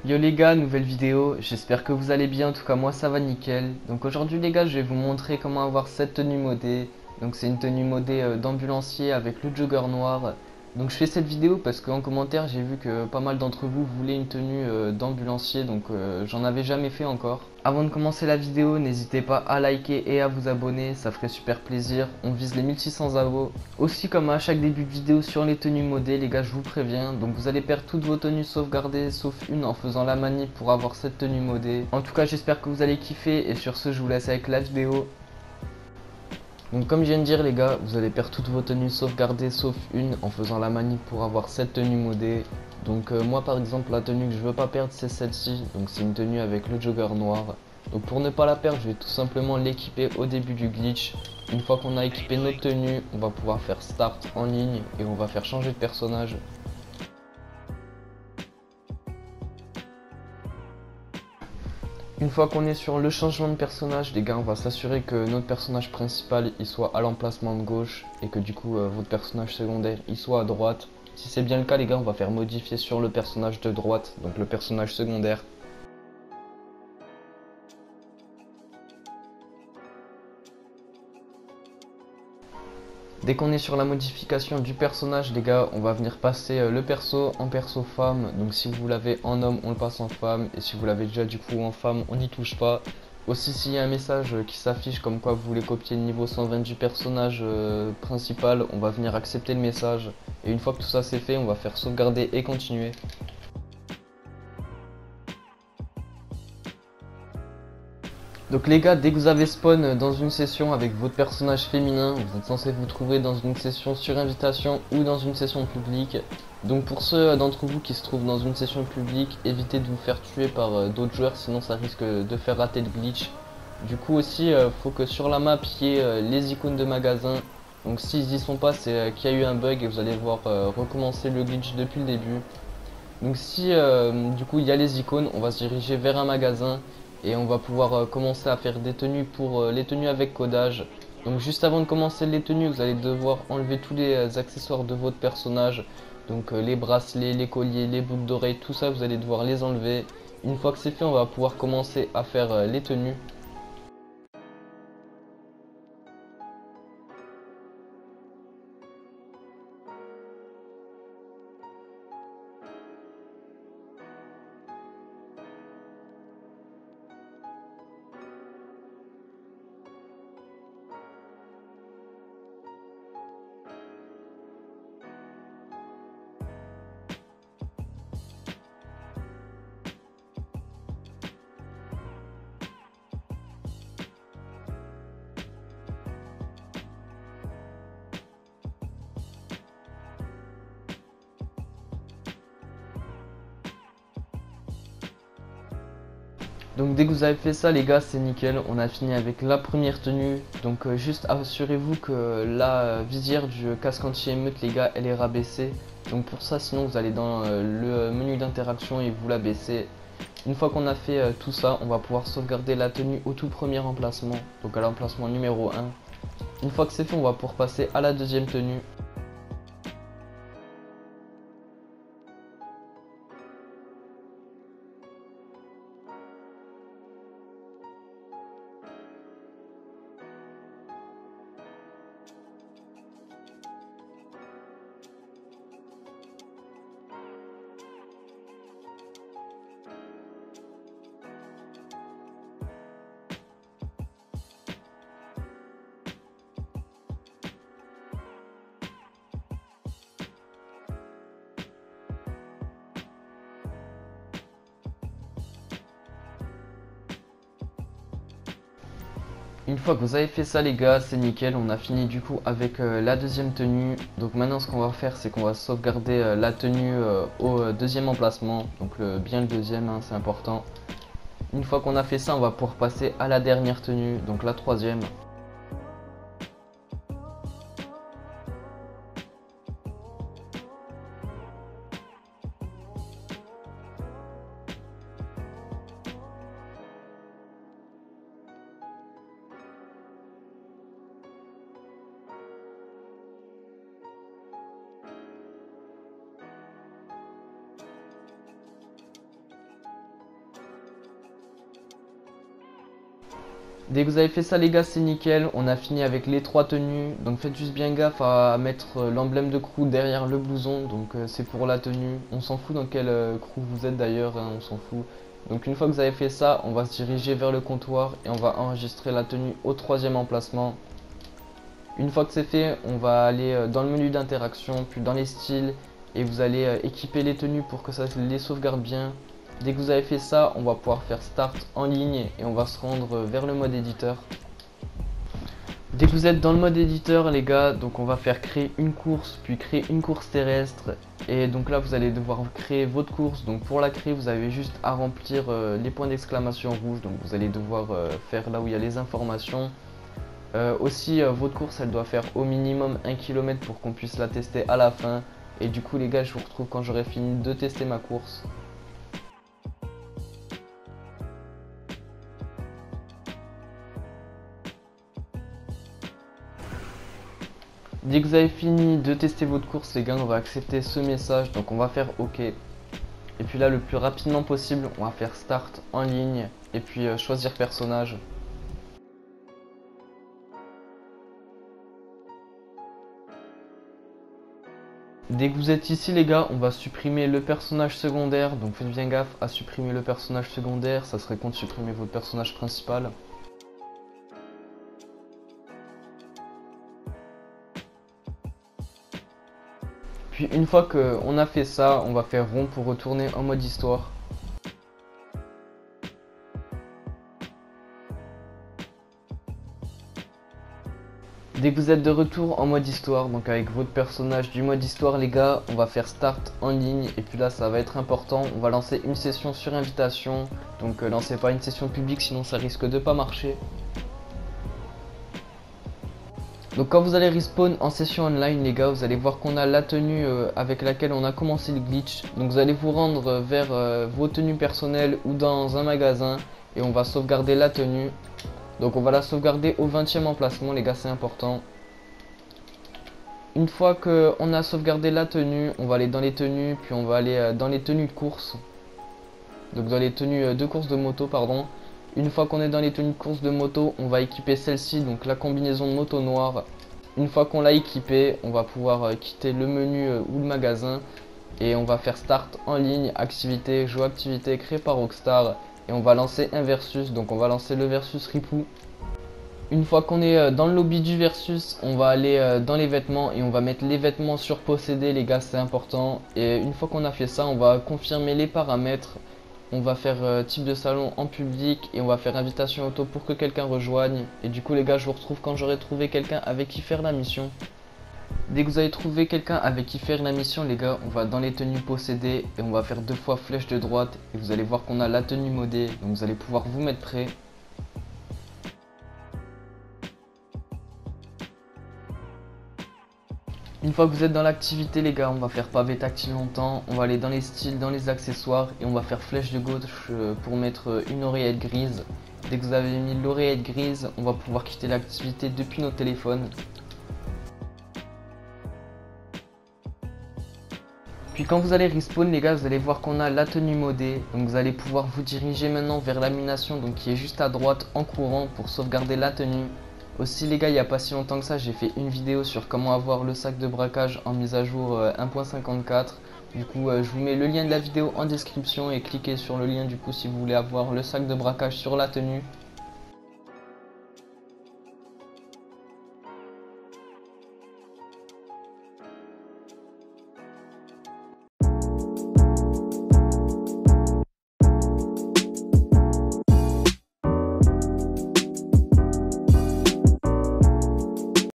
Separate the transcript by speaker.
Speaker 1: Yo les gars, nouvelle vidéo, j'espère que vous allez bien, en tout cas moi ça va nickel. Donc aujourd'hui les gars, je vais vous montrer comment avoir cette tenue modée. Donc c'est une tenue modée d'ambulancier avec le jogger noir. Donc je fais cette vidéo parce qu'en commentaire j'ai vu que pas mal d'entre vous voulaient une tenue d'ambulancier, donc j'en avais jamais fait encore. Avant de commencer la vidéo, n'hésitez pas à liker et à vous abonner, ça ferait super plaisir. On vise les 1600 abos. Aussi comme à chaque début de vidéo sur les tenues modées, les gars, je vous préviens, donc vous allez perdre toutes vos tenues sauvegardées sauf une en faisant la manip pour avoir cette tenue modée. En tout cas, j'espère que vous allez kiffer et sur ce, je vous laisse avec la vidéo. Donc comme je viens de dire les gars, vous allez perdre toutes vos tenues sauvegardées sauf une en faisant la manip pour avoir cette tenue modée. Donc moi par exemple la tenue que je veux pas perdre c'est celle-ci, donc c'est une tenue avec le jogger noir. Donc pour ne pas la perdre je vais tout simplement l'équiper au début du glitch. Une fois qu'on a équipé notre tenue, on va pouvoir faire start en ligne et on va faire changer de personnage. Une fois qu'on est sur le changement de personnage, les gars, on va s'assurer que notre personnage principal il soit à l'emplacement de gauche et que du coup votre personnage secondaire il soit à droite. Si c'est bien le cas, les gars, on va faire modifier sur le personnage de droite, donc le personnage secondaire. Dès qu'on est sur la modification du personnage, les gars, on va venir passer le perso en perso femme. Donc si vous l'avez en homme, on le passe en femme. Et si vous l'avez déjà du coup en femme, on n'y touche pas. Aussi, s'il y a un message qui s'affiche comme quoi vous voulez copier le niveau 120 du personnage principal, on va venir accepter le message. Et une fois que tout ça c'est fait, on va faire sauvegarder et continuer. Donc les gars, dès que vous avez spawn dans une session avec votre personnage féminin, vous êtes censé vous trouver dans une session sur invitation ou dans une session publique. Donc pour ceux d'entre vous qui se trouvent dans une session publique, évitez de vous faire tuer par d'autres joueurs, sinon ça risque de faire rater le glitch. Du coup aussi, faut que sur la map, il y ait les icônes de magasin. Donc s'ils y sont pas, c'est qu'il y a eu un bug et vous allez voir recommencer le glitch depuis le début. Donc si du coup il y a les icônes, on va se diriger vers un magasin et on va pouvoir commencer à faire des tenues pour les tenues avec codage. Donc juste avant de commencer les tenues, vous allez devoir enlever tous les accessoires de votre personnage. Donc les bracelets, les colliers, les boucles d'oreilles, tout ça vous allez devoir les enlever. Une fois que c'est fait, on va pouvoir commencer à faire les tenues. Donc dès que vous avez fait ça les gars, c'est nickel, on a fini avec la première tenue. Donc juste assurez-vous que la visière du casque anti-émeute les gars, elle est rabaissée. Donc pour ça, sinon vous allez dans le menu d'interaction et vous la baissez. Une fois qu'on a fait tout ça, on va pouvoir sauvegarder la tenue au tout premier emplacement, donc à l'emplacement numéro 1. Une fois que c'est fait, on va pouvoir passer à la deuxième tenue. Une fois que vous avez fait ça les gars, c'est nickel, on a fini du coup avec la deuxième tenue. Donc maintenant ce qu'on va faire c'est qu'on va sauvegarder la tenue au deuxième emplacement. Donc bien le deuxième, hein, c'est important. Une fois qu'on a fait ça, on va pouvoir passer à la dernière tenue, donc la troisième. Dès que vous avez fait ça les gars, c'est nickel, on a fini avec les 3 tenues. Donc faites juste bien gaffe à mettre l'emblème de crew derrière le blouson. Donc c'est pour la tenue, on s'en fout dans quel crew vous êtes d'ailleurs, hein, on s'en fout. Donc une fois que vous avez fait ça, on va se diriger vers le comptoir et on va enregistrer la tenue au 3e emplacement. Une fois que c'est fait, on va aller dans le menu d'interaction, puis dans les styles, et vous allez équiper les tenues pour que ça les sauvegarde bien. Dès que vous avez fait ça, on va pouvoir faire start en ligne et on va se rendre vers le mode éditeur. Dès que vous êtes dans le mode éditeur les gars, donc on va faire créer une course, puis créer une course terrestre. Et donc là vous allez devoir créer votre course. Donc pour la créer vous avez juste à remplir les points d'exclamation rouges. Donc vous allez devoir faire là où il y a les informations. Aussi votre course elle doit faire au minimum 1 km pour qu'on puisse la tester à la fin. Et du coup les gars je vous retrouve quand j'aurai fini de tester ma course. Dès que vous avez fini de tester votre course les gars, on va accepter ce message, donc on va faire OK. Et puis là le plus rapidement possible, on va faire start en ligne et puis choisir personnage. Dès que vous êtes ici les gars, on va supprimer le personnage secondaire, donc faites bien gaffe à supprimer le personnage secondaire, ça serait contre supprimer votre personnage principal. Puis une fois qu'on a fait ça, on va faire rond pour retourner en mode histoire. Dès que vous êtes de retour en mode histoire, donc avec votre personnage du mode histoire les gars, on va faire start en ligne et puis là ça va être important, on va lancer une session sur invitation, donc lancez pas une session publique sinon ça risque de pas marcher. Donc quand vous allez respawn en session online les gars, vous allez voir qu'on a la tenue avec laquelle on a commencé le glitch. Donc vous allez vous rendre vers vos tenues personnelles ou dans un magasin et on va sauvegarder la tenue. Donc on va la sauvegarder au 20e emplacement les gars, c'est important. Une fois qu'on a sauvegardé la tenue, on va aller dans les tenues, puis on va aller dans les tenues de course. Donc dans les tenues de course de moto pardon. Une fois qu'on est dans les tenues de course de moto, on va équiper celle-ci, donc la combinaison de moto noire. Une fois qu'on l'a équipée, on va pouvoir quitter le menu ou le magasin. Et on va faire start en ligne, activité, jeu activité créée par Rockstar. Et on va lancer un versus, donc on va lancer le versus Ripou. Une fois qu'on est dans le lobby du versus, on va aller dans les vêtements et on va mettre les vêtements sur posséder les gars, c'est important. Et une fois qu'on a fait ça, on va confirmer les paramètres. On va faire type de salon en public et on va faire invitation auto pour que quelqu'un rejoigne. Et du coup les gars, je vous retrouve quand j'aurai trouvé quelqu'un avec qui faire la mission. Dès que vous avez trouvé quelqu'un avec qui faire la mission les gars, on va dans les tenues possédées et on va faire 2 fois flèche de droite. Et vous allez voir qu'on a la tenue modée, donc vous allez pouvoir vous mettre prêt. Une fois que vous êtes dans l'activité les gars, on va faire pavé tactile longtemps, on va aller dans les styles, dans les accessoires et on va faire flèche de gauche pour mettre une oreillette grise. Dès que vous avez mis l'oreillette grise, on va pouvoir quitter l'activité depuis nos téléphones. Puis quand vous allez respawn les gars, vous allez voir qu'on a la tenue modée. Donc vous allez pouvoir vous diriger maintenant vers l'animation, donc qui est juste à droite en courant pour sauvegarder la tenue. Aussi les gars, il n'y a pas si longtemps que ça, j'ai fait une vidéo sur comment avoir le sac de braquage en mise à jour 1.54. Du coup, je vous mets le lien de la vidéo en description et cliquez sur le lien du coup si vous voulez avoir le sac de braquage sur la tenue.